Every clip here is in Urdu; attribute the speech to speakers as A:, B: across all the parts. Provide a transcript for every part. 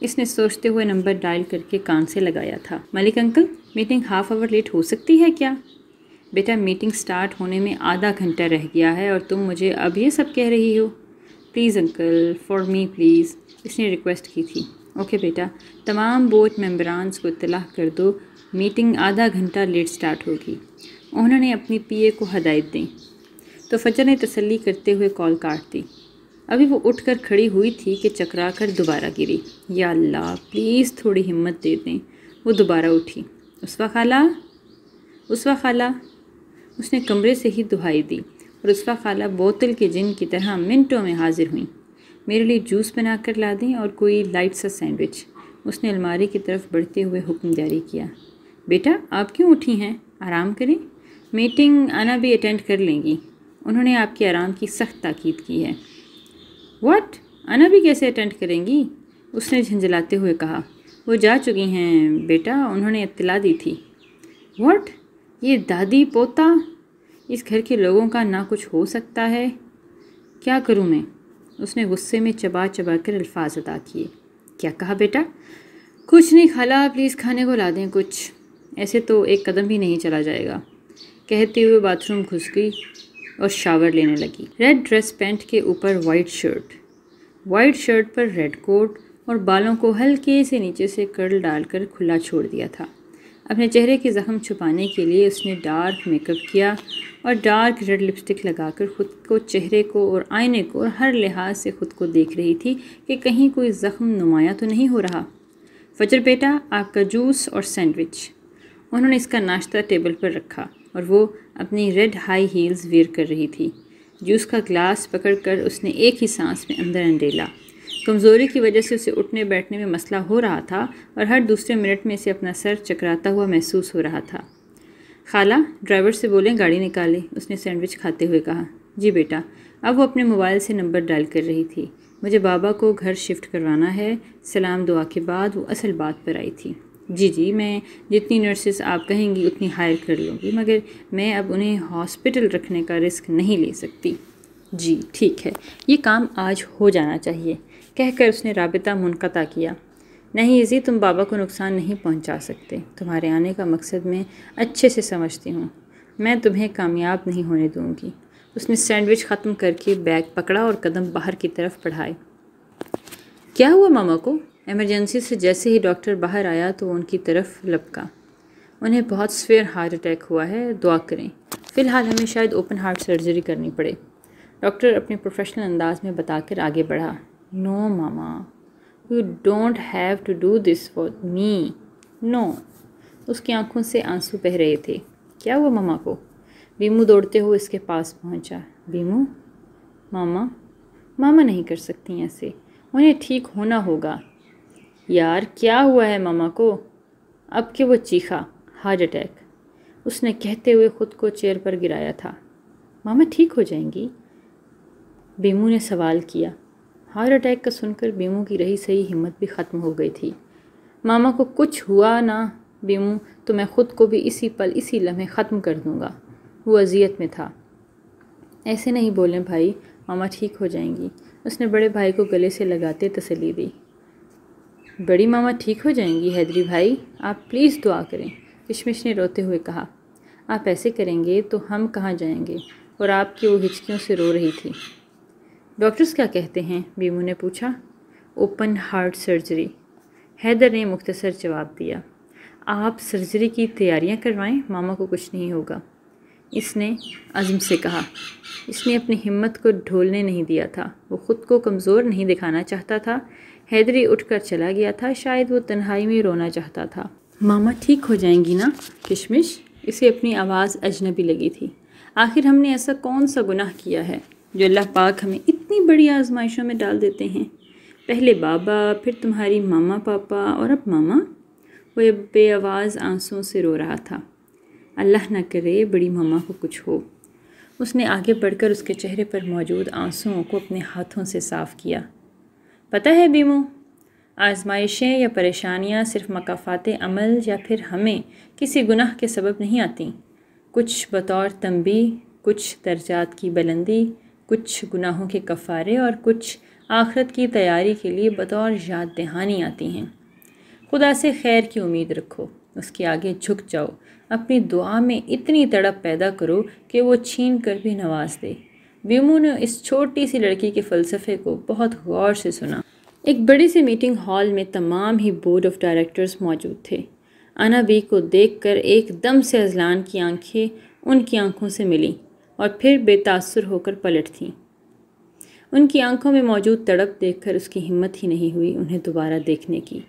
A: اس نے سوچتے ہوئے نمبر ڈائل کر کے کان سے لگایا تھا۔ Malik uncle, meeting half hour late ہو سکتی ہے کیا؟ بیٹا، میٹنگ سٹارٹ ہونے میں آدھا گھنٹہ رہ گیا ہے اور تم مجھے اب یہ سب کہہ رہی ہو؟ Please uncle, for me please, اس نے ریکویسٹ کی تھی۔ اوکے بیٹا، تمام بورڈ ممبرانز کو اطلاع کر دو، میٹنگ آدھا گھنٹہ لیٹ سٹارٹ ہوگی۔ انہوں نے اپنی پی اے کو ہدایت دیں تو فجر نے تسلی کرتے ہوئے کال کاٹ دی۔ ابھی وہ اٹھ کر کھڑی ہوئی تھی کہ چکرا کر دوبارہ گری۔ یا اللہ، پلیز تھوڑی ہمت دے دیں۔ وہ دوبارہ اٹھی۔ اسوا خالہ، اسوا خالہ، اس نے کمرے سے ہی دہائی دی اور اسوا خالہ بوتل کے جن کی طرح منٹوں میں حاضر ہوئیں۔ میرے لیے جوس بنا کر لا دیں اور کوئی لائٹ سا سینڈوچ، اس نے الماری کی طرف بڑھتے ہوئے حکم جاری کیا۔ بیٹا، آپ کیوں اٹھی ہیں؟ آرام کریں، میٹنگ آنا بھی اٹینڈ کر لیں گی۔ انہوں نے آپ کے آرام کی سخت تاکید کی ہے۔ واٹ؟ انا بھی کیسے اٹینڈ کریں گی؟ اس نے جھنجھلاتے ہوئے کہا۔ وہ جا چکی ہیں بیٹا، انہوں نے اطلاع دی تھی۔ واٹ؟ یہ دادی پوتا؟ اس گھر کے لوگوں کا نہ کچھ ہو سکتا ہے؟ کیا کروں میں؟ اس نے غصے میں چبا چبا کر الفاظ ادا کیے۔ کیا کہا بیٹا؟ کچھ نہیں خالہ، پلیز کھانے کو لا دیں کچھ، ایسے تو ایک قدم بھی نہیں چلا جائے گا، کہتے ہوئے باتھ روم گھس گئی اور شاور لینے لگی۔ ریڈ ڈریس پینٹ کے اوپر وائٹ شرٹ پر ریڈ کوٹ اور بالوں کو ہلکے سے نیچے سے کرل ڈال کر کھلا چھوڑ دیا تھا۔ اپنے چہرے کے زخم چھپانے کے لیے اس نے ڈارک میک اپ کیا اور ڈارک ریڈ لپسٹک لگا کر خود کو، چہرے کو اور آئینے کو اور ہر لحاظ سے خود کو دیکھ رہی تھی کہ کہیں کوئی زخم نمایاں تو نہیں ہو رہا۔ فجر بیٹا، آپ کا جوس اور سینڈوچ۔ انہوں نے اس کا ناشتہ ٹیبل پر رکھا اور وہ اپنی ریڈ ہائی ہیلز ویئر کر رہی تھی۔ جوس کا گلاس پکڑ کر اس نے ایک ہی سانس میں اندر انڈیلا۔ کمزوری کی وجہ سے اسے اٹھنے بیٹھنے میں مسئلہ ہو رہا تھا اور ہر دوسرے منٹ میں اسے اپنا سر چکراتا ہوا محسوس ہو رہا تھا۔ خالہ، ڈرائیور سے بولیں گاڑی نکالے، اس نے سینڈوچ کھاتے ہوئے کہا۔ جی بیٹا۔ اب وہ اپنے موبائل سے نمبر ڈائل کر رہی تھی۔ مجھے بابا کو گھر شفٹ کروانا ہے۔ سلام دعا کے بعد وہ اصل بات پر آئی تھی۔ جی، میں جتنی نرسز آپ کہیں گی اتنی ہائر کر لوں گی، مگر میں اب انہیں ہاسپٹل رکھنے کا رسک نہیں لے سکتی۔ جی ٹھیک ہے، یہ کام آج ہو جانا چاہیے، کہہ کر اس نے رابطہ منقطع کیا۔ نہیں ایزی، تم بابا کو نقصان نہیں پہنچا سکتے، تمہارے آنے کا مقصد میں اچھے سے سمجھتی ہوں، میں تمہیں کامیاب نہیں ہونے دوں گی۔ اس نے سینڈوچ ختم کر کے بیگ پکڑا اور قدم باہر کی طرف بڑھائے۔ کیا ہوا ماما کو؟ ایمرجنسی سے جیسے ہی ڈاکٹر باہر آیا تو وہ ان کی طرف لپکا۔ انہیں بہت سویر ہارٹ اٹیک ہوا ہے، دعا کریں، فی الحال ہمیں شاید اوپن ہارٹ سرجری کرنی پڑے۔ ڈاکٹر اپنے پروفیشنل انداز میں بتا کر آگے بڑھا۔ No mama, you don't have to do this for me, no. اس کی آنکھوں سے آنسو بہہ رہے تھے۔ کیا ہوا ماما کو؟ بیمو دوڑتے ہوئے اس کے پاس پہنچا۔ بیمو، ماما نہیں کر سکتی ایسے، انہیں ٹھیک ہونا ہوگا۔ یار کیا ہوا ہے ماما کو؟ اب کہ وہ چیخا، ہارٹ اٹیک، اس نے کہتے ہوئے خود کو چیئر پر گرایا تھا۔ ماما ٹھیک ہو جائیں گی؟ بیمو نے سوال کیا۔ ہارٹ اٹیک کا سن کر بیمو کی رہی سہی ہمت بھی ختم ہو گئی تھی۔ ماما کو کچھ ہوا نا بیمو تو میں خود کو بھی اسی پل اسی لمحے ختم کر دوں گا۔ وہ اذیت میں تھا۔ ایسے نہیں بولیں بھائی، ماما ٹھیک ہو جائیں گی، اس نے بڑے بھائی کو گلے سے لگاتے تسلی دی۔ بڑی ماما ٹھیک ہو جائیں گی حیدری بھائی، آپ پلیز دعا کریں، کشمش نے روتے ہوئے کہا۔ آپ ایسے کریں گے تو ہم کہاں جائیں گے؟ اور آپ کی وہ ہچکیوں سے رو رہی تھی۔ ڈاکٹرز کیا کہتے ہیں؟ بیمو نے پوچھا۔ اوپن ہارٹ سرجری، حیدر نے مختصر جواب دیا۔ آپ سرجری کی تیاریاں کروائیں، ماما کو کچھ نہیں ہوگا، اس نے عزم سے کہا۔ اس نے اپنی ہمت کو ڈھولنے نہیں دیا تھا، وہ خود کو کمزور نہیں دکھانا چاہتا تھا۔ حیدری اٹھ کر چلا گیا تھا، شاید وہ تنہائی میں رونا چاہتا تھا۔ ماما ٹھیک ہو جائیں گی نا کشمش؟ اسے اپنی آواز اجنبی لگی تھی۔ آخر ہم نے ایسا کون سا گناہ کیا ہے جو اللہ پاک ہمیں اتنی بڑی آزمائشوں میں ڈال دیتے ہیں؟ پہلے بابا، پھر تمہاری ماما پاپا اور اب ماما۔ وہ بے آواز آنسوؤں سے رو رہا تھا۔ اللہ نہ کرے بڑی ماما کو کچھ ہو۔ اس نے آگے بڑھ کر اس کے چہرے پر موجود آنسوؤں کو اپنے ہاتھوں سے صاف کیا۔ پتہ ہے بیمو، آزمائشیں یا پریشانیاں صرف مکافات عمل یا پھر ہمیں کسی گناہ کے سبب نہیں آتیں، کچھ بطور تنبیہ، کچھ درجات کی بلندی، کچھ گناہوں کے کفارے اور کچھ آخرت کی تیاری کے لیے بطور یاد دہانی آتی ہیں۔ خدا سے خیر کی امید رکھو، اس کے آگے جھک جاؤ، اپنی دعا میں اتنی تڑپ پیدا کرو کہ وہ چھین کر بھی نواز دے۔ ویمو نے اس چھوٹی سی لڑکی کے فلسفے کو بہت غور سے سنا۔ ایک بڑی سی میٹنگ ہال میں تمام ہی بورڈ آف ڈائریکٹرز موجود تھے۔ انا بی کو دیکھ کر ایک دم سے اذلان کی آنکھیں ان کی آنکھوں سے ملیں اور پھر بے تاثر ہو کر پلٹ تھیں۔ ان کی آنکھوں میں موجود تڑپ دیکھ کر اس کی ہمت ہی نہیں ہوئی انہیں دوبارہ دیکھنے کی۔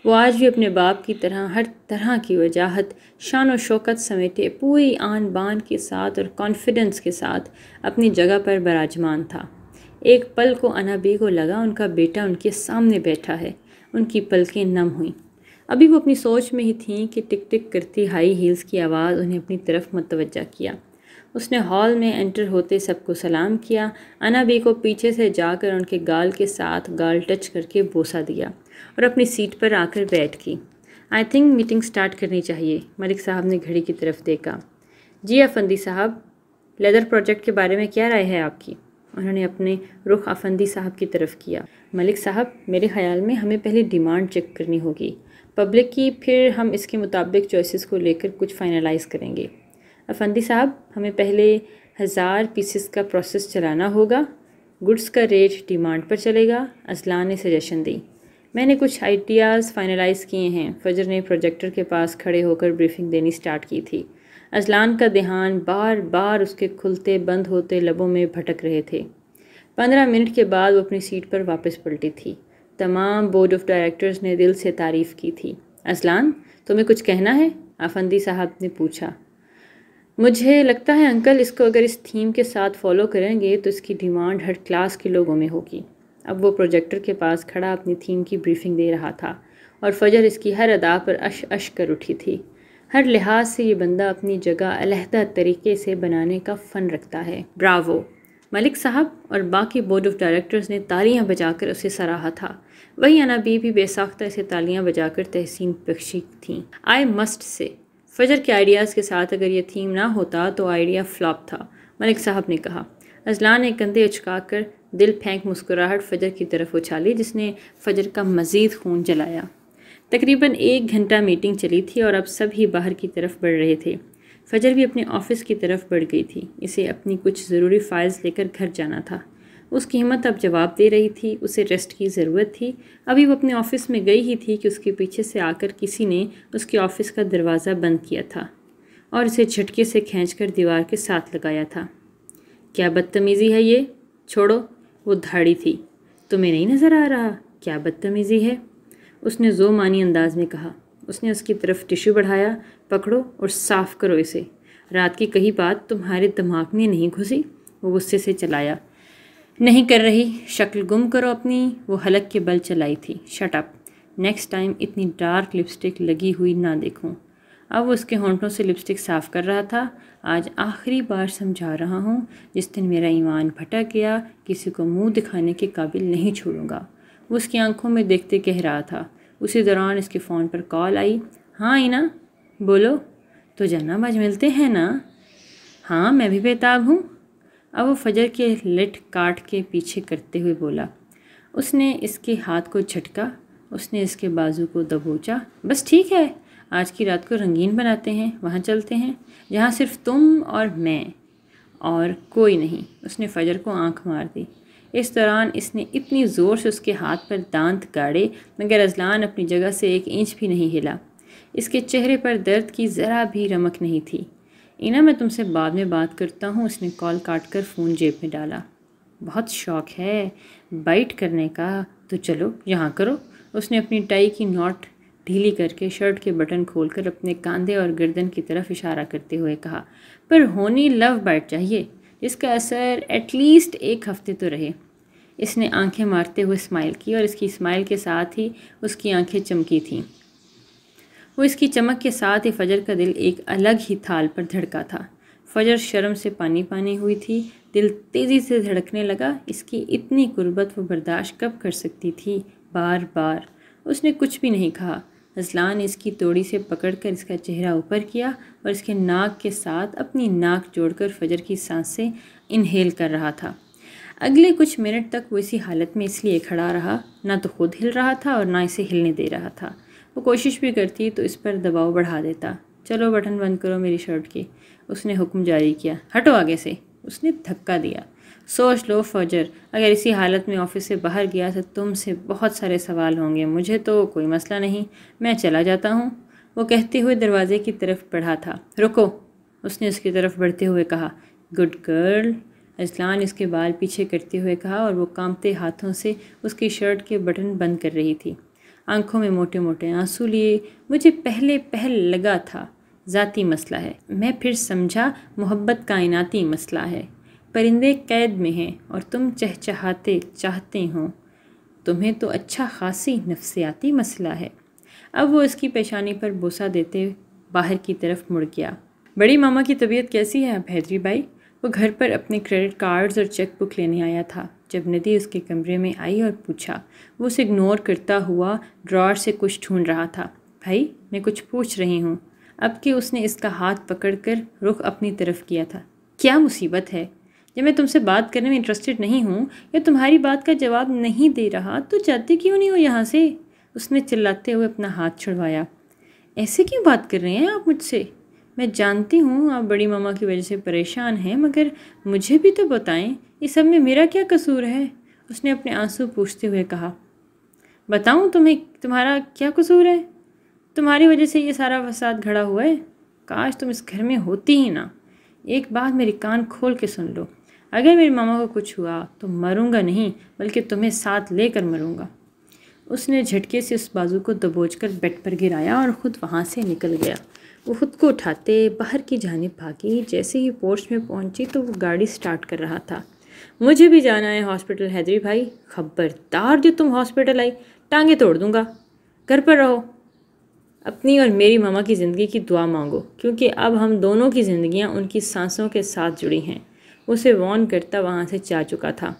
A: وہ آج بھی اپنے باپ کی طرح ہر طرح کی وجاہت، شان و شوکت سمیٹے پوری آن بان کے ساتھ اور کانفیڈنس کے ساتھ اپنی جگہ پر براجمان تھا۔ ایک پل کو انا بی کو لگا ان کا بیٹا ان کے سامنے بیٹھا ہے۔ ان کی پلکیں نم ہوئیں۔ ابھی وہ اپنی سوچ میں ہی تھیں کہ ٹک ٹک کرتی ہائی ہیلز کی آواز انہیں اپنی طرف متوجہ کیا۔ اس نے ہال میں انٹر ہوتے سب کو سلام کیا۔ انا بی کو پیچھے سے جا کر ان کے گال کے ساتھ گال ٹچ کر کے بوسہ دیا اور اپنی سیٹ پر آ کر بیٹھ گئی۔ آئی تھنک میٹنگ سٹارٹ کرنی چاہیے، ملک صاحب نے گھڑی کی طرف دیکھا۔ جی افندی صاحب، لیدر پروجیکٹ کے بارے میں کیا رائے ہے آپ کی؟ انہوں نے اپنے رخ افندی صاحب کی طرف کیا۔ ملک صاحب، میرے خیال میں ہمیں پہلے ڈیمانڈ چیک کرنی ہوگی پبلک کی، پھر ہم اس کے مطابق چوائسز کو لے کر کچھ فائنلائز کریں گے۔ افندی صاحب، ہمیں پہلے 1000 پیسز کا پروسیس چلانا ہوگا۔ گڈس کا ریٹ ڈیمانڈ پر چلے گا، اذلان نے سجیشن دی۔ میں نے کچھ آئیڈیاز فائنلائز کیے ہیں۔ فجر نے پروجیکٹر کے پاس کھڑے ہو کر بریفنگ دینی سٹارٹ کی تھی۔ اذلان کا دھیان بار بار اس کے کھلتے بند ہوتے لبوں میں بھٹک رہے تھے۔ 15 منٹ کے بعد وہ اپنی سیٹ پر واپس پلٹی تھی۔ تمام بورڈ آف ڈائریکٹرز نے دل سے تعریف کی تھی۔ اذلان، تمہیں کچھ کہنا ہے؟ افندی صاحب نے پوچھا۔ مجھے لگتا ہے انکل، اس کو اگر اس تھیم کے ساتھ فالو کریں گے تو اس کی ڈیمانڈ ہر کلاس کے لوگوں میں ہوگی۔ اب وہ پروجیکٹر کے پاس کھڑا اپنی تھیم کی بریفنگ دے رہا تھا اور فجر اس کی ہر ادا پر اش اش کر اٹھی تھی۔ ہر لحاظ سے یہ بندہ اپنی جگہ علیحدہ طریقے سے بنانے کا فن رکھتا ہے۔ براوو! ملک صاحب اور باقی بورڈ آف ڈائریکٹرز نے تالیاں بجا کر اسے سراہا تھا۔ وہی انا بی بھی بے ساختہ اسے تالیاں بجا کر تحسین بخشی تھیں۔ آئی مسٹ سے، فجر کے آئیڈیاز کے ساتھ اگر یہ تھیم نہ ہوتا تو آئیڈیا فلاپ تھا، ملک صاحب نے کہا۔ اذلان نے کندھے اچکا کر دل پھینک مسکراہٹ فجر کی طرف اچھالی، جس نے فجر کا مزید خون جلایا۔ تقریباً 1 گھنٹہ میٹنگ چلی تھی اور اب سب ہی باہر کی طرف بڑھ رہے تھے۔ فجر بھی اپنے آفس کی طرف بڑھ گئی تھی۔ اسے اپنی کچھ ضروری فائلز لے کر گھر جانا تھا۔ اس کی ہمت اب جواب دے رہی تھی، اسے ریسٹ کی ضرورت تھی۔ ابھی وہ اپنے آفس میں گئی ہی تھی کہ اس کے پیچھے سے آ کر کسی نے اس کے آفس کا دروازہ بند کیا تھا اور اسے جھٹکے سے کھینچ کر دیوار کے ساتھ لگایا تھا۔ کیا بدتمیزی ہے یہ؟ چھوڑو، وہ دھاڑی تھی۔ تمہیں نہیں نظر آ رہا کیا بدتمیزی ہے؟ اس نے ذو معنی انداز میں کہا۔ اس نے اس کی طرف ٹشو بڑھایا۔ پکڑو اور صاف کرو اسے۔ رات کی کہی بات تمہارے دماغ میں نہیں گھسی؟ وہ غصے سے چلایا۔ نہیں کر رہی، شکل گم کرو اپنی۔ وہ حلق کے بل چلائی تھی۔ شٹ اپ، نیکسٹ ٹائم اتنی ڈارک لپسٹک لگی ہوئی نہ دیکھوں۔ اب وہ اس کے ہونٹوں سے لپسٹک صاف کر رہا تھا۔ آج آخری بار سمجھا رہا ہوں، جس دن میرا ایمان بھٹک گیا کسی کو منہ دکھانے کے قابل نہیں چھوڑوں گا۔ وہ اس کی آنکھوں میں دیکھتے کہہ رہا تھا۔ اسی دوران اس کے فون پر کال آئی۔ ہاں اینا، بولو، تو جناب آج ملتے ہیں نا؟ ہاں، میں بھی بےتاب ہوں۔ اب وہ فجر کے لٹ کاٹ کے پیچھے کرتے ہوئے بولا۔ اس نے اس کے ہاتھ کو جھٹکا، اس نے اس کے بازو کو دبوچا۔ بس ٹھیک ہے، آج کی رات کو رنگین بناتے ہیں، وہاں چلتے ہیں جہاں صرف تم اور میں اور کوئی نہیں۔ اس نے فجر کو آنکھ مار دی۔ اس دوران اس نے اتنی زور سے اس کے ہاتھ پر دانت گاڑے مگر اذلان اپنی جگہ سے 1 انچ بھی نہیں ہلا۔ اس کے چہرے پر درد کی ذرا بھی رمق نہیں تھی۔ اینا، میں تم سے بعد میں بات کرتا ہوں۔ اس نے کال کاٹ کر فون جیب میں ڈالا۔ بہت شوق ہے بائٹ کرنے کا، تو چلو یہاں کرو۔ اس نے اپنی ٹائی کی نوٹ ڈھیلی کر کے شرٹ کے بٹن کھول کر اپنے کاندھے اور گردن کی طرف اشارہ کرتے ہوئے کہا۔ پر ہونی لو بائٹ چاہیے، جس کا اثر ایٹ لیسٹ 1 ہفتے تو رہے۔ اس نے آنکھیں مارتے ہوئے اسمائل کی اور اس کی اسمائل کے ساتھ ہی اس کی آنکھیں چمکی تھیں۔ وہ اس کی چمک کے ساتھ ہی فجر کا دل ایک الگ ہی تھال پر دھڑکا تھا۔ فجر شرم سے پانی پانی ہوئی تھی۔ دل تیزی سے دھڑکنے لگا۔ اس کی اتنی قربت وہ برداشت کب کر سکتی تھی؟ بار بار اس نے کچھ بھی نہیں کہا۔ اذلان نے اس کی توڑی سے پکڑ کر اس کا چہرہ اوپر کیا اور اس کے ناک کے ساتھ اپنی ناک جوڑ کر فجر کی سانسیں انہیل کر رہا تھا۔ اگلے کچھ منٹ تک وہ اسی حالت میں اس لیے کھڑا رہا، نہ تو خود ہل رہا تھا اور نہ اسے ہلنے دے رہا تھا۔ وہ کوشش بھی کرتی تو اس پر دباؤ بڑھا دیتا۔ چلو بٹن بند کرو میری شرٹ کی، اس نے حکم جاری کیا۔ ہٹو آگے سے، اس نے دھکا دیا۔ سوچ لو فوجر، اگر اسی حالت میں آفس سے باہر گیا تو تم سے بہت سارے سوال ہوں گے۔ مجھے تو کوئی مسئلہ نہیں، میں چلا جاتا ہوں۔ وہ کہتے ہوئے دروازے کی طرف بڑھا تھا۔ رکو، اس نے اس کی طرف بڑھتے ہوئے کہا۔ گڈ گرل، اجلان اس کے بال پیچھے کرتے ہوئے کہا اور وہ کانپتے ہاتھوں سے اس کی شرٹ کے بٹن بند کر رہی تھی۔ آنکھوں میں موٹے موٹے آنسو لیے۔ مجھے پہل لگا تھا ذاتی مسئلہ ہے، میں پھر سمجھا محبت کائناتی مسئلہ ہے۔ پرندے قید میں ہیں اور تم چاہتے ہو، تمہیں تو اچھا خاصی نفسیاتی مسئلہ ہے۔ اب وہ اس کی پیشانی پر بوسہ دیتے باہر کی طرف مڑ گیا۔ بڑی ماما کی طبیعت کیسی ہے اب حیدری بھائی؟ وہ گھر پر اپنے کریڈٹ کارڈز اور چیک بک لینے آیا تھا جب ندی اس کے کمرے میں آئی اور پوچھا۔ وہ اسے اگنور کرتا ہوا ڈراور سے کچھ ڈھونڈ رہا تھا۔ بھائی میں کچھ پوچھ رہی ہوں۔ اب کہ اس نے اس کا ہاتھ پکڑ کر رخ اپنی طرف کیا تھا۔ کیا مصیبت ہے؟ جب میں تم سے بات کرنے میں انٹرسٹڈ نہیں ہوں یا تمہاری بات کا جواب نہیں دے رہا تو جاتے کیوں نہیں ہو یہاں سے؟ اس نے چلاتے ہوئے اپنا ہاتھ چھڑوایا۔ ایسے کیوں بات کر رہے ہیں آپ مجھ سے؟ میں جانتی ہوں آپ بڑی ماما کی وجہ سے پریشان ہیں، مگر مجھے بھی تو بتائیں یہ سب میں میرا کیا قصور ہے؟ اس نے اپنے آنسو پوچھتے ہوئے کہا۔ بتاؤں تمہارا کیا قصور ہے؟ تمہاری وجہ سے یہ سارا فساد گھڑا ہوا ہے۔ کاش تم اس گھر میں ہوتی ہی نہ۔ ایک بات میری کان کھول کے سن لو، اگر میری ماما کو کچھ ہوا تو مروں گا نہیں بلکہ تمہیں ساتھ لے کر مروں گا۔ اس نے جھٹکے سے اس بازو کو دبوچ کر بیڈ پر گرایا اور خود وہاں سے نکل گیا۔ وہ خود کو اٹھاتے باہر کی جانب بھاگی۔ جیسے ہی پورچ میں پہنچی تو وہ گاڑی سٹارٹ کر رہا تھا۔ مجھے بھی جانا ہے ہاسپٹل حیدری بھائی۔ خبردار جو تم ہاسپٹل آئی ٹانگیں توڑ دوں گا۔ گھر پر رہو، اپنی اور میری ماما کی زندگی کی دعا مانگو، کیونکہ اب ہم دونوں کی زندگیاں ان کی سانسوں کے ساتھ جڑی ہیں۔ اسے وارن کرتا وہاں سے جا چکا تھا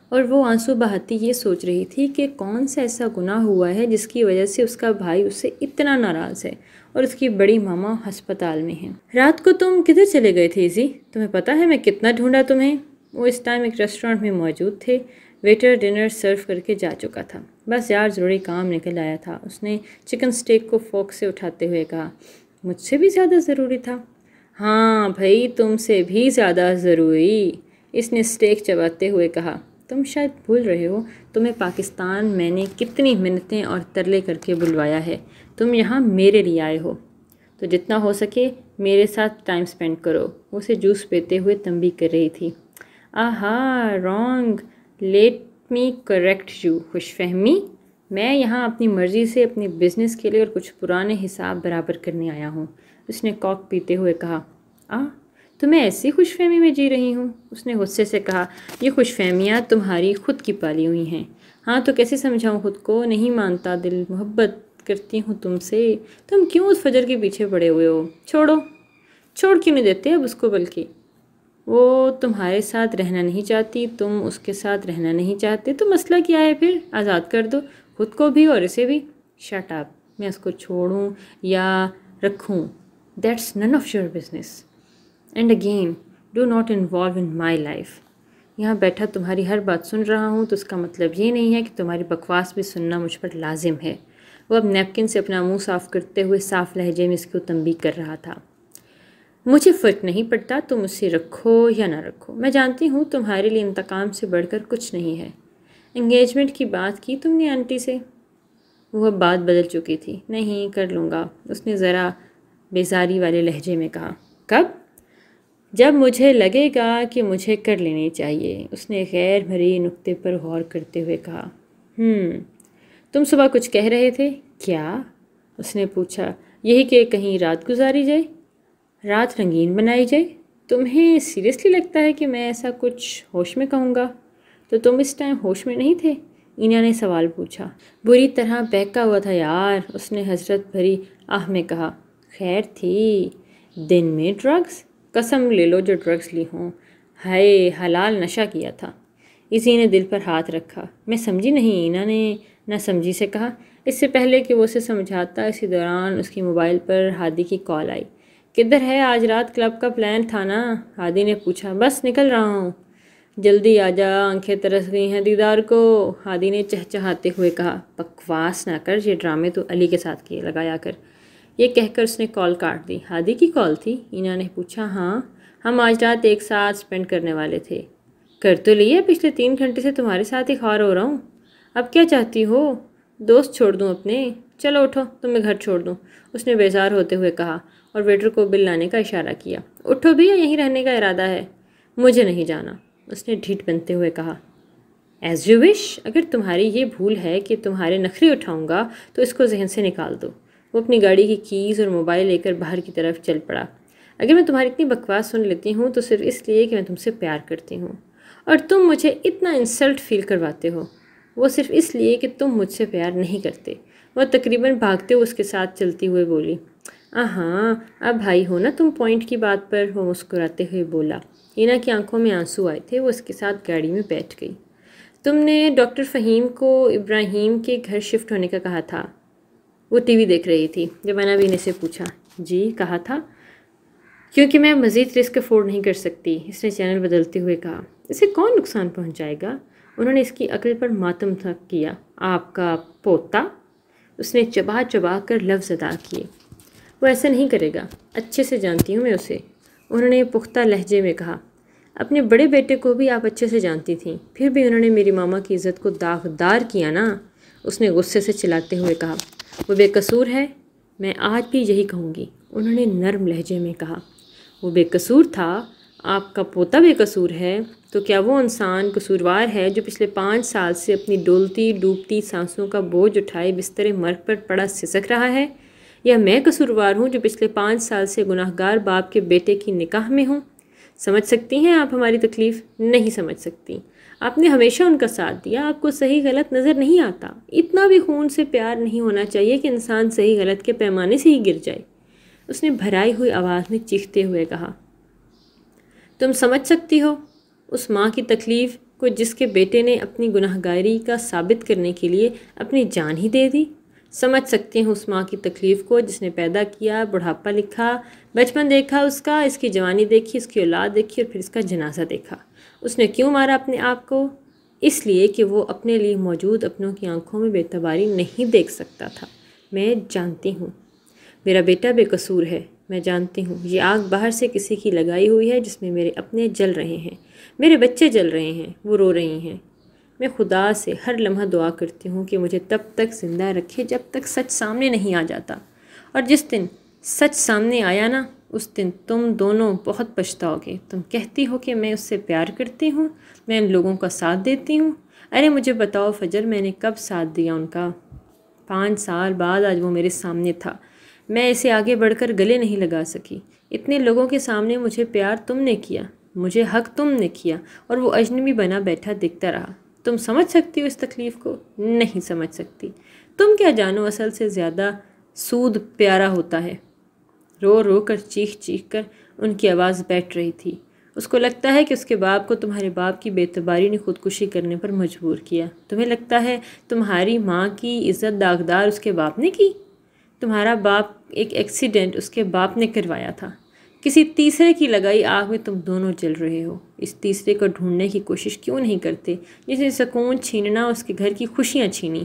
A: اور وہ آنسو بہاتی یہ سوچ رہی تھی کہ کون سا ایسا گناہ ہوا ہے جس کی وجہ سے اس کا بھائی اس سے اتنا ناراض ہے اور اس کی بڑی ماما ہسپتال میں ہیں۔ رات کو تم کدھر چلے گئے تھے ایزی؟ تمہیں پتہ ہے میں کتنا ڈھونڈا تمہیں؟ وہ اس ٹائم ایک ریسٹورینٹ میں موجود تھے۔ ویٹر ڈنر سرو کر کے جا چکا تھا۔ بس یار ضروری کام نکل آیا تھا، اس نے چکن سٹیک کو فورک سے اٹھاتے ہوئے کہا۔ مجھ سے بھی زیادہ ضروری تھا؟ ہاں بھائی تم سے بھی زیادہ ضروری، اس نے سٹیک چباتے ہوئے کہا۔ تم شاید بھول رہے ہو تمہیں پاکستان میں نے کتنی منتیں اور ترلے کر کے بلوایا ہے۔ تم یہاں میرے لیے آئے ہو تو جتنا ہو سکے میرے ساتھ ٹائم سپینڈ کرو۔ وہ اسے جوس پیتے ہوئے تنبیہ کر رہی تھی۔ Aha wrong, let me correct you. خوش فہمی؟ میں یہاں اپنی مرضی سے اپنی بزنس کے لیے اور کچھ پرانے حساب برابر کرنے آیا ہوں، اس نے کوک پیتے ہوئے کہا۔ تو میں ایسی خوش فہمی میں جی رہی ہوں، اس نے غصے سے کہا۔ یہ خوش فہمیاں تمہاری خود کی پالی ہوئی ہیں۔ ہاں تو کیسے سمجھاؤں خود کو؟ نہیں مانتا دل، محبت کرتی ہوں تم سے۔ تم کیوں اس فجر کے پیچھے پڑے ہوئے ہو؟ چھوڑ کیوں نہیں دیتے اب اس کو؟ بلکہ وہ تمہارے ساتھ رہنا نہیں چاہتی، تم اس کے ساتھ رہنا نہیں چاہتے، تو مسئلہ کیا ہے پھر؟ آزاد کر دو خود کو بھی اور اسے بھی۔ شٹ اپ، میں اس کو چھوڑوں یا رکھوں that's none of your business, and again do not involve in my life. یہاں بیٹھا تمہاری ہر بات سن رہا ہوں تو اس کا مطلب یہ نہیں ہے کہ تمہاری بکواس بھی سننا مجھ پر لازم ہے۔ وہ اب نیپکن سے اپنا منہ صاف کرتے ہوئے صاف لہجے میں اس کو تنبیہ کر رہا تھا۔ مجھے فرق نہیں پڑتا تم اسے رکھو یا نہ رکھو، میں جانتی ہوں تمہارے لیے انتقام سے بڑھ کر کچھ نہیں ہے۔ انگیجمنٹ کی بات کی تم نے آنٹی سے؟ وہ اب بات بدل چکی تھی۔ نہیں کر لوں گا، اس نے ذرا بیزاری والے لہجے میں کہا۔ کب؟ جب مجھے لگے گا کہ مجھے کر لینی چاہیے، اس نے غیر بھری نکتے پر غور کرتے ہوئے کہا۔ تم صبح کچھ کہہ رہے تھے؟ کیا؟ اس نے پوچھا۔ یہی کہ کہیں رات گزاری جائے، رات رنگین بنائی جائے۔ تمہیں سیریسلی لگتا ہے کہ میں ایسا کچھ ہوش میں کہوں گا؟ تو تم اس ٹائم ہوش میں نہیں تھے؟ اینا نے سوال پوچھا۔ بری طرح بہکا ہوا تھا یار، اس نے حسرت بھری آہ میں کہا۔ خیر تھی؟ دن میں ڈرگس؟ قسم لے لو جو ڈرگس لی ہوں، ہائے حلال نشہ کیا تھا۔ اسی نے دل پر ہاتھ رکھا۔ میں سمجھی نہیں، اینا نے نہ سمجھی سے کہا۔ اس سے پہلے کہ وہ اسے سمجھاتا اسی دوران اس کی موبائل پر ہادی کی کال آئی۔ کدھر ہے؟ آج رات کلب کا پلان تھا نا؟ ہادی نے پوچھا۔ بس نکل رہا ہوں۔ جلدی آ جا، آنکھیں ترس گئی ہیں دیدار کو، ہادی نے چہچہاتے ہوئے کہا۔ بکواس نہ کر، یہ ڈرامے تو علی کے ساتھ کیے لگایا کر۔ یہ کہہ کر اس نے کال کاٹ دی۔ ہادی کی کال تھی؟ اینا نے پوچھا۔ ہاں، ہم آج رات ایک ساتھ سپینڈ کرنے والے تھے۔ کر تو لیا، پچھلے 3 گھنٹے سے تمہارے ساتھ ہی خوار ہو رہا ہوں۔ اب کیا چاہتی ہو؟ دوست چھوڑ دوں اپنے؟ چلو اٹھو، تمہیں گھر چھوڑ دوں، اس نے بیزار ہوتے ہوئے کہا اور ویٹر کو بل لانے کا اشارہ کیا۔ اٹھو بھی یا یہیں رہنے کا ارادہ ہے؟ مجھے نہیں جانا، اس نے ڈھیٹ بنتے ہوئے کہا۔ ایز یو وش، اگر تمہاری یہ بھول ہے کہ تمہارے نخرے اٹھاؤں گا تو اس کو ذہن سے نکال دو۔ وہ اپنی گاڑی کی کیز اور موبائل لے کر باہر کی طرف چل پڑا۔ اگر میں تمہاری اتنی بکواس سن لیتی ہوں تو صرف اس لیے کہ میں تم سے پیار کرتی ہوں، اور تم مجھے اتنا انسلٹ فیل کرواتے ہو، وہ صرف اس لیے کہ تم مجھ سے پیار نہیں کرتے۔ وہ تقریباً بھاگتے ہوئے اس کے ساتھ چلتی ہوئے بولی۔ ہاں، اب بھائی ہو نا تم پوائنٹ کی بات پر، وہ مسکراتے ہوئے بولا۔ اینا کی آنکھوں میں آنسو آئے تھے، وہ اس کے ساتھ گاڑی میں بیٹھ گئی۔ تم نے ڈاکٹر فہیم کو ابراہیم کے گھر شفٹ ہونے کا کہا تھا؟ وہ ٹی وی دیکھ رہی تھی جب انا بھی نے سے پوچھا۔ جی کہا تھا، کیونکہ میں مزید رسک افورڈ نہیں کر سکتی، اس نے چینل بدلتے ہوئے کہا۔ اسے کون نقصان پہنچائے گا؟ انہوں نے اس کی عقل پر ماتم تک کیا۔ آپ کا پوتا؟ اس نے چبا چبا کر لفظ ادا کیے۔ وہ ایسا نہیں کرے گا، اچھے سے جانتی ہوں میں اسے، انہوں نے پختہ لہجے میں کہا۔ اپنے بڑے بیٹے کو بھی آپ اچھے سے جانتی تھیں، پھر بھی انہوں نے میری ماما کی عزت کو داغدار کیا نا، اس نے غصے سے چلاتے ہوئے کہا۔ وہ بے قصور ہے، میں آج بھی یہی کہوں گی، انہوں نے نرم لہجے میں کہا۔ وہ بے قصور تھا؟ آپ کا پوتا بے قصور ہے؟ تو کیا وہ انسان قصوروار ہے جو پچھلے 5 سال سے اپنی ڈولتی ڈوبتی سانسوں کا بوجھ اٹھائے بستر مرگ پر پڑا سسک رہا ہے؟ یا میں قصوروار ہوں جو پچھلے 5 سال سے گناہگار باپ کے بیٹے کی نکاح میں ہوں؟ سمجھ سکتی ہیں آپ ہماری تکلیف؟ نہیں سمجھ سکتی، آپ نے ہمیشہ ان کا ساتھ دیا، آپ کو صحیح غلط نظر نہیں آتا۔ اتنا بھی خون سے پیار نہیں ہونا چاہیے کہ انسان صحیح غلط کے پیمانے سے ہی گر جائے، اس نے بھرائی ہوئی آواز میں چیختے ہوئے کہا۔ تم سمجھ سکتی ہو اس ماں کی تکلیف کو جس کے بیٹے نے اپنی گناہگاری کا ثابت کرنے کے لیے اپنی جان ہی دے دی؟ سمجھ سکتی ہوں اس ماں کی تکلیف کو جس نے پیدا کیا، بڑھاپا لکھا، بچپن دیکھا اس کی جوانی دیکھی، اس کی اولاد دیکھی اور پھر اس کا جنازہ دیکھا۔ اس نے کیوں مارا اپنے آپ کو؟ اس لیے کہ وہ اپنے لیے موجود اپنوں کی آنکھوں میں بے اعتباری نہیں دیکھ سکتا تھا۔ میں جانتی ہوں میرا بیٹا بے قصور ہے، میں جانتی ہوں یہ آگ باہر سے کسی کی لگائی ہوئی ہے جس میں میرے اپنے جل رہے ہیں، میرے بچے جل رہے ہیں، وہ رو رہے ہیں۔ میں خدا سے ہر لمحہ دعا کرتی ہوں کہ مجھے تب تک زندہ رکھے جب تک سچ سامنے نہیں آ جاتا، اور جس دن سچ سامنے آیا نا، اس دن تم دونوں بہت پچھتاؤ گے۔ تم کہتی ہو کہ میں اس سے پیار کرتی ہوں، میں ان لوگوں کا ساتھ دیتی ہوں۔ ارے مجھے بتاؤ فجر، میں نے کب ساتھ دیا ان کا؟ 5 سال بعد آج وہ میرے سامنے تھا، میں اسے آگے بڑھ کر گلے نہیں لگا سکی۔ اتنے لوگوں کے سامنے مجھے پیار تم نے کیا، مجھے حق تم نے کیا، اور وہ اجنبی بنا بیٹھا دیکھتا رہا۔ تم سمجھ سکتی ہو اس تکلیف کو؟ نہیں سمجھ سکتی۔ تم کیا جانو اصل سے زیادہ سود پیارا ہوتا ہے۔ رو رو کر چیخ چیخ کر ان کی آواز بیٹھ رہی تھی۔ اس کو لگتا ہے کہ اس کے باپ کو تمہارے باپ کی بے اعتباری نے خودکشی کرنے پر مجبور کیا۔ تمہیں لگتا ہے تمہاری ماں کی عزت داغدار اس کے باپ نے کی؟ تمہارا باپ ایک ایکسیڈنٹ اس کے باپ نے کروایا تھا۔ کسی تیسرے کی لگائی آگ میں تم دونوں جل رہے ہو۔ اس تیسرے کو ڈھونڈنے کی کوشش کیوں نہیں کرتے جس نے سکون چھیننا، اس کے گھر کی خوشیاں چھینی؟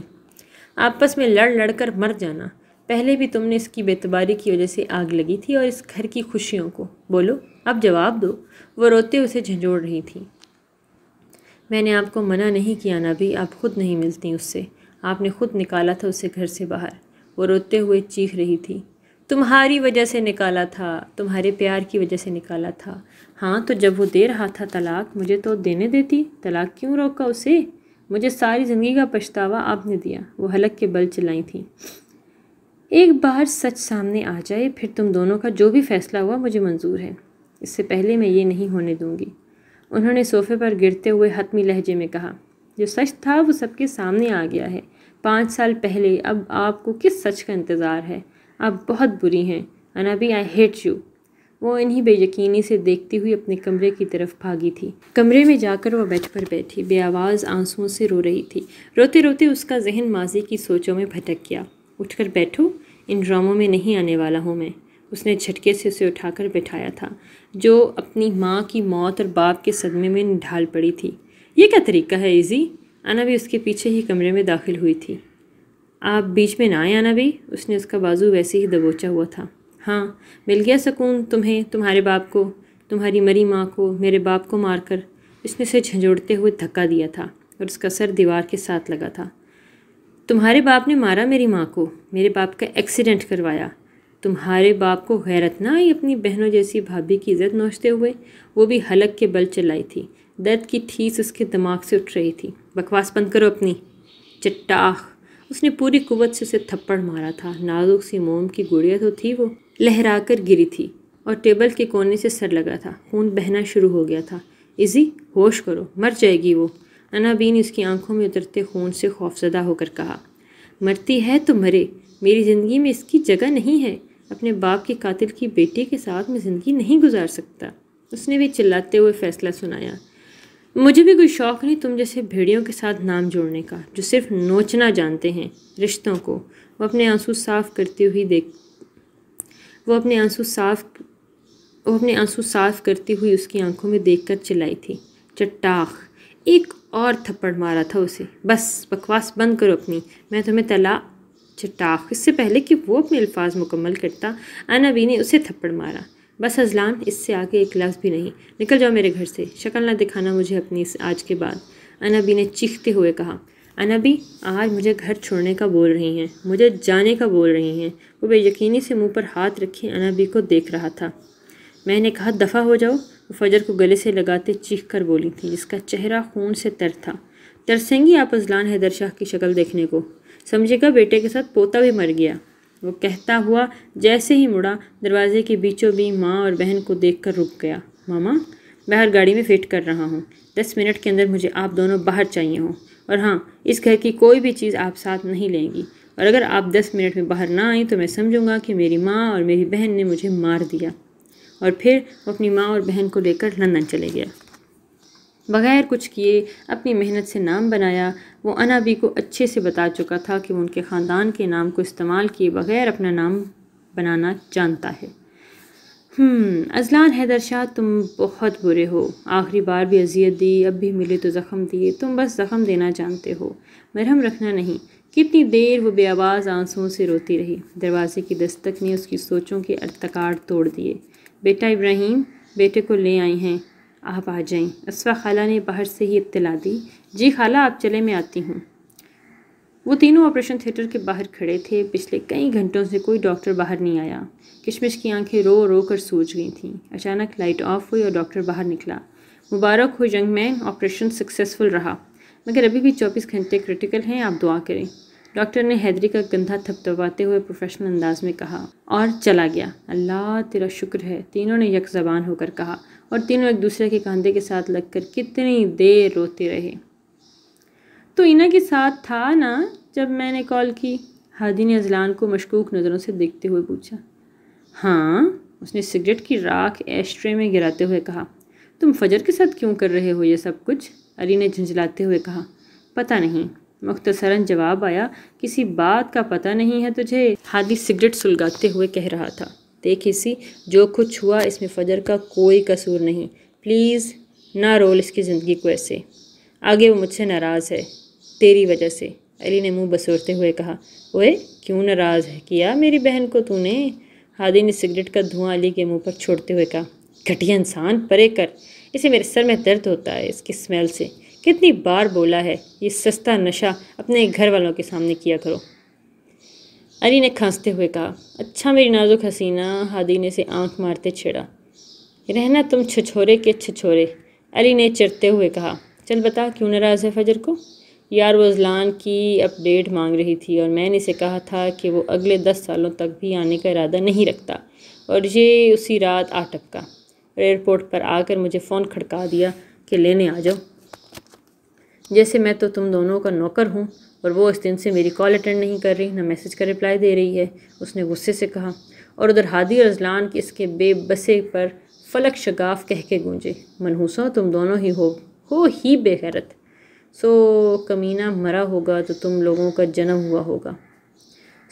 A: آپس میں لڑ لڑ کر مر جانا۔ پہلے بھی تم نے اس کی بے اعتباری کی وجہ سے آگ لگی تھی، اور اس گھر کی خوشیوں کو۔ بولو، اب جواب دو۔ وہ روتے اسے جھنجھوڑ رہی تھی۔ میں نے آپ کو منع نہیں کیا نبی، آپ خود نہیں ملتی اس سے، آپ نے خود نکالا تھا اسے گھر سے باہر۔ وہ روتے ہوئے چیخ رہی تھی۔ تمہاری وجہ سے نکالا تھا، تمہارے پیار کی وجہ سے نکالا تھا۔ ہاں تو جب وہ دے رہا تھا طلاق، مجھے تو دینے دیتی، طلاق کیوں روکا اسے؟ مجھے ساری زندگی کا پچھتاوا آپ نے دیا، وہ حلق کے بل چلائی تھیں۔ ایک بار سچ سامنے آ جائے، پھر تم دونوں کا جو بھی فیصلہ ہوا مجھے منظور ہے، اس سے پہلے میں یہ نہیں ہونے دوں گی، انہوں نے صوفے پر گرتے ہوئے حتمی لہجے میں کہا۔ جو سچ تھا وہ سب کے سامنے آ گیا ہے، 5 سال پہلے، اب آپ کو کس سچ کا انتظار ہے؟ آپ بہت بری ہیں انابی، آئی ہیٹ یو۔ وہ انہی بے یقینی سے دیکھتی ہوئی اپنے کمرے کی طرف بھاگی تھی۔ کمرے میں جا کر وہ بیڈ پر بیٹھی، بے آواز آنسوؤں سے رو رہی تھی۔ روتے روتے اس کا ذہن ماضی کی سوچوں میں بھٹک گیا۔ اٹھ کر بیٹھو، ان ڈراموں میں نہیں آنے والا ہوں میں، اس نے جھٹکے سے اسے اٹھا کر بٹھایا تھا، جو اپنی ماں کی موت اور باپ کے صدمے میں ڈھال پڑی تھی۔ یہ کیا طریقہ ہے ایزی؟ انا بھی اس کے پیچھے ہی کمرے میں داخل ہوئی تھی۔ آپ بیچ میں نہ آئیں انا بھی، اس نے اس کا بازو ویسے ہی دبوچا ہوا تھا۔ ہاں، مل گیا سکون تمہیں، تمہارے باپ کو، تمہاری مری ماں کو، میرے باپ کو مار کر۔ اس نے اسے جھنجھوڑتے ہوئے دھکا دیا تھا اور اس کا سر دیوار کے ساتھ لگا تھا۔ تمہارے باپ نے مارا میری ماں کو، میرے باپ کا ایکسیڈنٹ کروایا۔ تمہارے باپ کو غیرت نہ آئی اپنی بہنوں جیسی بھابھی کی عزت نوچتے ہوئے؟ وہ بھی حلق کے بل چلائی تھی۔ درد کی ٹھیس اس کے دماغ سے اٹھ رہی تھی۔ بکواس بند کرو اپنی، چٹاخ! اس نے پوری قوت سے اسے تھپڑ مارا تھا۔ نازک سی موم کی گڑیا تو تھی وہ، لہرا کر گری تھی اور ٹیبل کے کونے سے سر لگا تھا۔ خون بہنا شروع ہو گیا تھا۔ ایزی، ہوش کرو، مر جائے گی وہ، انا بی نے اس کی آنکھوں میں اترتے خون سے خوفزدہ ہو کر کہا۔ مرتی ہے تو مرے، میری زندگی میں اس کی جگہ نہیں ہے۔ اپنے باپ کے قاتل کی بیٹی کے ساتھ میں زندگی نہیں گزار سکتا۔ اس نے بھی چلاتے ہوئے فیصلہ سنایا۔ مجھے بھی کوئی شوق نہیں تم جیسے بھیڑیوں کے ساتھ نام جوڑنے کا، جو صرف نوچنا جانتے ہیں رشتوں کو۔ وہ اپنے آنسو صاف کرتی ہوئی اس کی آنکھوں میں دیکھ کر چلائی تھی۔ چٹاخ! ایک اور تھپڑ مارا تھا اسے۔ بس بکواس بند کرو اپنی، میں تمہیں چٹاخ! اس سے پہلے کہ وہ اپنے الفاظ مکمل کرتا، انا بی نے اسے تھپڑ مارا۔ بس ازلان، اس سے آگے ایک لفظ بھی نہیں۔ نکل جاؤ میرے گھر سے، شکل نہ دکھانا مجھے اپنی آج کے بعد، انا بی نے چیختے ہوئے کہا۔ انا بی آج مجھے گھر چھوڑنے کا بول رہی ہیں، مجھے جانے کا بول رہی ہیں۔ وہ بے یقینی سے منہ پر ہاتھ رکھے انا بی کو دیکھ رہا تھا۔ میں نے کہا دفع ہو جاؤ، وہ فجر کو گلے سے لگاتے چیخ کر بولی تھی، جس کا چہرہ خون سے تر تھا۔ ترسیں گی آپ ازلان حیدر شاہ کی شکل دیکھنے کو؟ سمجھے گا بیٹے کے ساتھ پوتا بھی مر گیا۔ وہ کہتا ہوا جیسے ہی مڑا، دروازے کے بیچوں بیچ ماں اور بہن کو دیکھ کر رک گیا۔ ماما، باہر گاڑی میں فٹ کر رہا ہوں، 10 منٹ کے اندر مجھے آپ دونوں باہر چاہیے ہوں، اور ہاں، اس گھر کی کوئی بھی چیز آپ ساتھ نہیں لیں گی، اور اگر آپ 10 منٹ میں باہر نہ آئیں تو میں سمجھوں گا کہ میری ماں اور میری بہن نے مجھے مار دیا۔ اور پھر وہ اپنی ماں اور بہن کو لے کر لندن چلے گیا۔ بغیر کچھ کیے، اپنی محنت سے نام بنایا۔ وہ انا بی کو اچھے سے بتا چکا تھا کہ وہ ان کے خاندان کے نام کو استعمال کیے بغیر اپنا نام بنانا جانتا ہے۔ ازلان حیدر شاہ، تم بہت برے ہو۔ آخری بار بھی اذیت دی، اب بھی ملے تو زخم دیے۔ تم بس زخم دینا جانتے ہو، مرہم رکھنا نہیں۔ کتنی دیر وہ بے آواز آنسوؤں سے روتی رہی۔ دروازے کی دستک نے اس کی سوچوں کے ارتکاڑ توڑ دیے۔ بیٹا ابراہیم، بیٹے کو لے آئی ہیں، آپ آ جائیں، اسفا خالہ نے باہر سے ہی اطلاع دی۔ جی خالہ، آپ چلے، میں آتی ہوں۔ وہ تینوں آپریشن تھیٹر کے باہر کھڑے تھے۔ پچھلے کئی گھنٹوں سے کوئی ڈاکٹر باہر نہیں آیا۔ کشمش کی آنکھیں رو رو کر سوج گئی تھیں۔ اچانک لائٹ آف ہوئی اور ڈاکٹر باہر نکلا۔ مبارک ہو ینگ مین، آپریشن سکسیسفل رہا، مگر ابھی بھی 24 گھنٹے کرٹیکل ہیں، آپ دعا کریں۔ ڈاکٹر نے حیدری کا کندھا تھپتھپاتے ہوئے پروفیشنل انداز میں کہا اور چلا گیا۔ اللہ تیرا شکر ہے، تینوں نے یک زبان ہو کر کہا، اور تینوں ایک دوسرے کے کاندھے کے ساتھ لگ کر کتنی دیر روتے رہے۔ تو اینا کے ساتھ تھا نا جب میں نے کال کی؟ ہادی نے ازلان کو مشکوک نظروں سے دیکھتے ہوئے پوچھا۔ ہاں، اس نے سگریٹ کی راکھ ایش ٹرے میں گراتے ہوئے کہا۔ تم فجر کے ساتھ کیوں کر رہے ہو یہ سب کچھ؟ علی نے جھنجھلاتے ہوئے کہا۔ پتہ نہیں، مختصراً جواب آیا۔ کسی بات کا پتہ نہیں ہے تجھے؟ ہادی سگریٹ سلگاتے ہوئے کہہ رہا تھا۔ دیکھ اسی، جو کچھ ہوا اس میں فجر کا کوئی قصور نہیں۔ پلیز نہ رول اس کی زندگی کو ایسے۔ آگے وہ مجھ سے ناراض ہے، تیری وجہ سے، علی نے منہ بسورتے ہوئے کہا۔ اوئے، کیوں ناراض ہے کیا میری بہن کو تو نے؟ ہادی نے سگریٹ کا دھواں علی کے منہ پر چھوڑتے ہوئے کہا۔ گھٹیا انسان، پرے کر، اسے میرے سر میں درد ہوتا ہے اس کی اسمیل سے۔ کتنی بار بولا ہے یہ سستا نشہ اپنے گھر والوں کے سامنے کیا کرو۔ علی نے کھانستے ہوئے کہا۔ اچھا میری نازک حسینہ، ہادی نے اسے آنکھ مارتے چھیڑا۔ رہنا تم چھچورے کے چھچورے، علی نے چرتے ہوئے کہا۔ چل بتا، کیوں ناراض ہے فجر کو؟ یار وہ ازلان کی اپ ڈیٹ مانگ رہی تھی اور میں نے اسے کہا تھا کہ وہ اگلے 10 سالوں تک بھی آنے کا ارادہ نہیں رکھتا، اور یہ اسی رات آ ٹپکا اور ایئرپورٹ پر آ کر مجھے فون کھڑکا دیا کہ لینے آ جاؤ، جیسے میں تو تم دونوں کا نوکر ہوں، اور وہ اس دن سے میری کال اٹینڈ نہیں کر رہی، نہ میسج کا رپلائی دے رہی ہے، اس نے غصے سے کہا۔ اور ادھر ہادی اور ازلان کی اس کے بے بسے پر فلک شگاف کہہ کے گونجے۔ منحوسوں، تم دونوں ہی ہو ہی بے غیرت، سو کمینہ مرا ہوگا تو تم لوگوں کا جنم ہوا ہوگا۔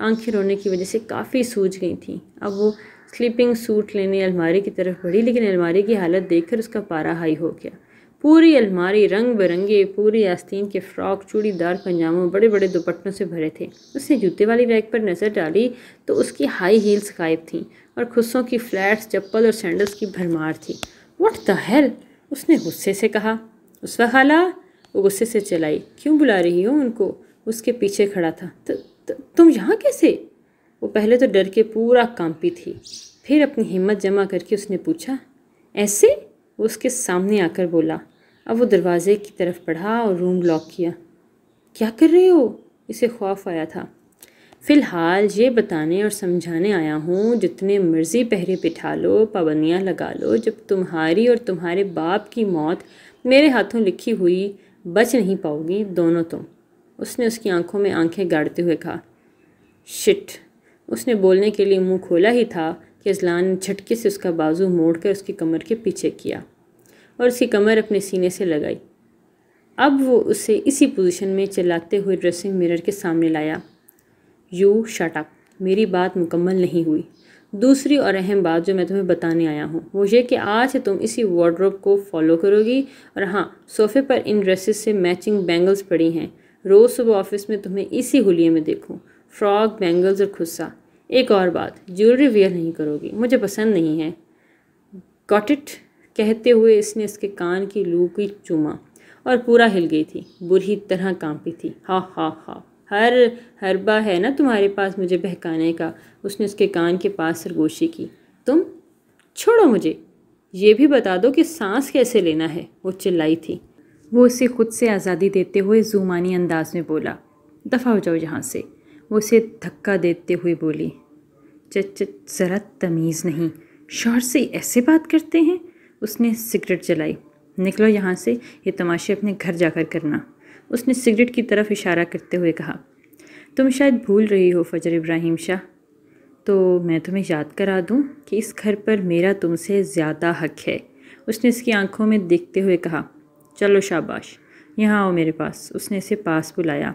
A: آنکھیں رونے کی وجہ سے کافی سوج گئی تھیں۔ اب وہ سلیپنگ سوٹ لینے الماری کی طرف بڑھی، لیکن الماری کی حالت دیکھ کر اس کا پارا ہائی ہو گیا۔ پوری الماری رنگ برنگے پوری آستین کے فراک، چوڑی دار پنجاموں، بڑے بڑے دوپٹوں سے بھرے تھے۔ اس نے جوتے والی ریک پر نظر ڈالی تو اس کی ہائی ہیلز غائب تھیں اور خصوں کی فلیٹس، چپل اور سینڈلز کی بھرمار تھی۔ "What the hell!" اس نے غصے سے کہا۔ "اسوا خالہ!" وہ غصے سے چلائی۔ "کیوں بلا رہی ہو ان کو؟" اس کے پیچھے کھڑا تھا۔ تم یہاں کیسے؟ وہ پہلے تو ڈر کے پورا کانپی تھی، پھر اپنی ہمت جمع کر کے اس نے پوچھا، "ایسے؟" وہ اس کے سامنے آ کر بولا۔ اب وہ دروازے کی طرف بڑھا اور روم لاک کیا۔ "کیا کر رہے ہو؟" اسے خوف آیا تھا۔ "فی الحال یہ بتانے اور سمجھانے آیا ہوں، جتنے مرضی پہرے بٹھا لو، پابندیاں لگا لو، جب تمہاری اور تمہارے باپ کی موت میرے ہاتھوں لکھی ہوئی، بچ نہیں پاؤ گی دونوں تم." اس نے اس کی آنکھوں میں آنکھیں گاڑتے ہوئے کہا۔ "شٹ!" اس نے بولنے کے لیے منہ کھولا ہی تھا کہ اذلان نے جھٹکے سے اس کا بازو موڑ کر اس کی کمر کے پیچھے کیا اور اس کی کمر اپنے سینے سے لگائی۔ اب وہ اسے اسی پوزیشن میں چلاتے ہوئے ڈریسنگ مرر کے سامنے لایا۔ "You shut up! میری بات مکمل نہیں ہوئی۔ دوسری اور اہم بات جو میں تمہیں بتانے آیا ہوں وہ یہ کہ آج سے تم اسی وارڈروب کو فالو کرو گی، اور ہاں، صوفے پر ان ڈریسز سے میچنگ بینگلز پڑی ہیں۔ روز صبح آفس میں تمہیں اسی حلیے میں دیکھوں، فراک، بینگلز اور خصہ۔ ایک اور بات، جیولری ویئر نہیں کرو گی، مجھے پسند نہیں ہے۔ Got it!" کہتے ہوئے اس نے اس کے کان کی لو کی چوما اور پورا ہل گئی تھی، بری طرح کانپی تھی۔ "ہا ہا ہا! ہر حربہ ہے نا تمہارے پاس مجھے بہکانے کا!" اس نے اس کے کان کے پاس سرگوشی کی۔ "تم چھوڑو مجھے! یہ بھی بتا دو کہ سانس کیسے لینا ہے!" وہ چلائی تھی۔ وہ اسے خود سے آزادی دیتے ہوئے زومانی انداز میں بولا۔ "دفع ہو جاؤ یہاں سے!" وہ اسے دھکا دیتے ہوئے بولی۔ ذرا تمیز نہیں، شوہر سے ایسے بات کرتے ہیں!" اس نے سگریٹ جلائی۔ "نکلو یہاں سے، یہ تماشے اپنے گھر جا کر کرنا!" اس نے سگریٹ کی طرف اشارہ کرتے ہوئے کہا۔ "تم شاید بھول رہی ہو فجر ابراہیم شاہ، تو میں تمہیں یاد کرا دوں کہ اس گھر پر میرا تم سے زیادہ حق ہے." اس نے اس کی آنکھوں میں دیکھتے ہوئے کہا۔ "چلو شاباش، یہاں آؤ میرے پاس." اس نے اسے پاس بلایا۔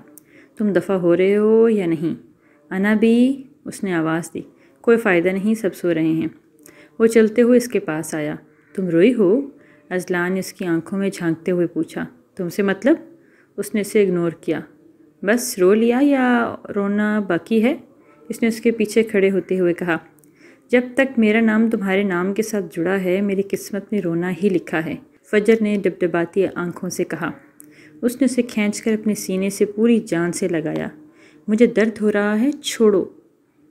A: "تم دفع ہو رہے ہو یا نہیں؟" "انا بھی!" اس نے آواز دی۔ "کوئی فائدہ نہیں، سب سو رہے ہیں۔" وہ چلتے ہوئے اس کے پاس آیا۔ "تم روئی ہو؟" اذلان نے اس کی آنکھوں میں جھانکتے ہوئے پوچھا۔ "تم سے مطلب؟" اس نے اسے اگنور کیا۔ "بس رو لیا یا رونا باقی ہے؟" اس نے اس کے پیچھے کھڑے ہوتے ہوئے کہا۔ "جب تک میرا نام تمہارے نام کے ساتھ جڑا ہے، میری قسمت میں رونا ہی لکھا ہے." فجر نے ڈبڈباتی آنکھوں سے کہا۔ اس نے اسے کھینچ کر اپنے سینے سے پوری جان سے لگایا۔ "مجھے درد ہو رہا ہے، چھوڑو!"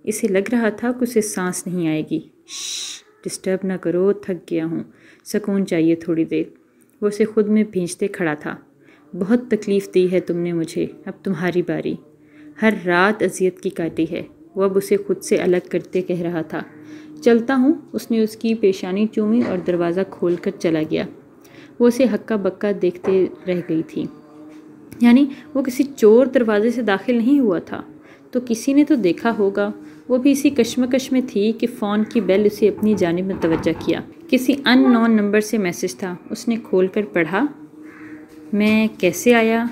A: اسے لگ رہا تھا کہ اسے سانس نہیں آئے گی۔ "شش! ڈسٹرب نہ کرو، تھک گیا ہوں، سکون چاہیے تھوڑی دیر۔" وہ اسے خود میں بھینچتے کھڑا تھا۔ "بہت تکلیف دی ہے تم نے مجھے، اب تمہاری باری۔ ہر رات اذیت کی کاٹی ہے۔" وہ اب اسے خود سے الگ کرتے کہہ رہا تھا۔ "چلتا ہوں۔" اس نے اس کی پیشانی چومی اور دروازہ کھول کر چلا گیا۔ وہ اسے ہکا بکا دیکھتے رہ گئی تھی۔ یعنی وہ کسی چور دروازے سے داخل نہیں ہوا تھا تو کسی نے تو دیکھا ہوگا۔ وہ بھی اسی کشمکش میں تھی کہ فون کی بیل اسے اپنی جانب متوجہ کیا۔ کسی ان نون نمبر سے میسج تھا۔ اس نے کھول کر پڑھا۔ "میں کیسے آیا،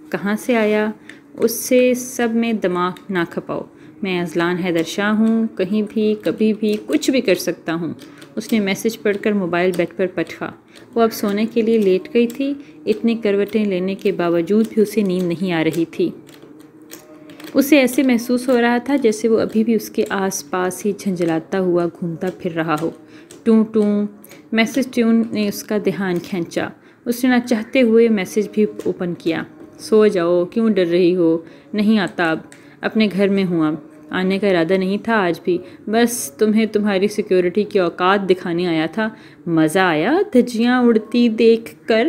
A: کہاں سے آیا، اس سے سب میں دماغ نہ کھپاؤ۔ میں اذلان حیدر شاہ ہوں، کہیں بھی کبھی بھی کچھ بھی کر سکتا ہوں۔" اس نے میسج پڑھ کر موبائل بیڈ پر پٹکا۔ وہ اب سونے کے لیے لیٹ گئی تھی۔ اتنی کروٹیں لینے کے باوجود بھی اسے نیند نہیں آ رہی تھی۔ اسے ایسے محسوس ہو رہا تھا جیسے وہ ابھی بھی اس کے آس پاس ہی جھنجھلاتا ہوا گھومتا پھر رہا ہو۔ ٹوں ٹوں! میسج ٹیون نے اس کا دھیان کھینچا۔ اس نے نہ چاہتے ہوئے میسج بھی اوپن کیا۔ "سو جاؤ، کیوں ڈر رہی ہو؟ نہیں آتا اب، اپنے گھر میں ہوں اب۔ آنے کا ارادہ نہیں تھا آج بھی، بس تمہیں تمہاری سیکیورٹی کی اوقات دکھانے آیا تھا۔ مزہ آیا دھجیاں اڑتی دیکھ کر؟"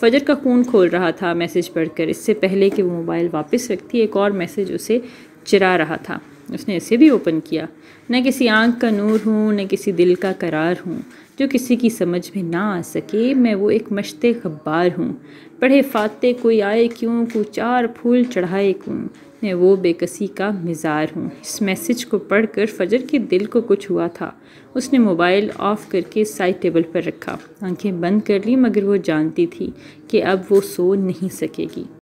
A: فجر کا خون کھول رہا تھا میسج پڑھ کر۔ اس سے پہلے کہ وہ موبائل واپس رکھتی، ایک اور میسج اسے چرا رہا تھا۔ اس نے اسے بھی اوپن کیا۔ "نہ کسی آنکھ کا نور ہوں، نہ کسی دل کا قرار ہوں، جو کسی کی سمجھ میں نہ آ سکے۔ میں وہ ایک مشت غبار ہوں، پڑھے فاتح کوئی آئے کیوں، کو چار پھول چڑھائے کیوں۔ میں وہ بے کسی کا مزار ہوں۔" اس میسج کو پڑھ کر فجر کے دل کو کچھ ہوا تھا۔ اس نے موبائل آف کر کے سائڈ ٹیبل پر رکھا، آنکھیں بند کر لی، مگر وہ جانتی تھی کہ اب وہ سو نہیں سکے گی۔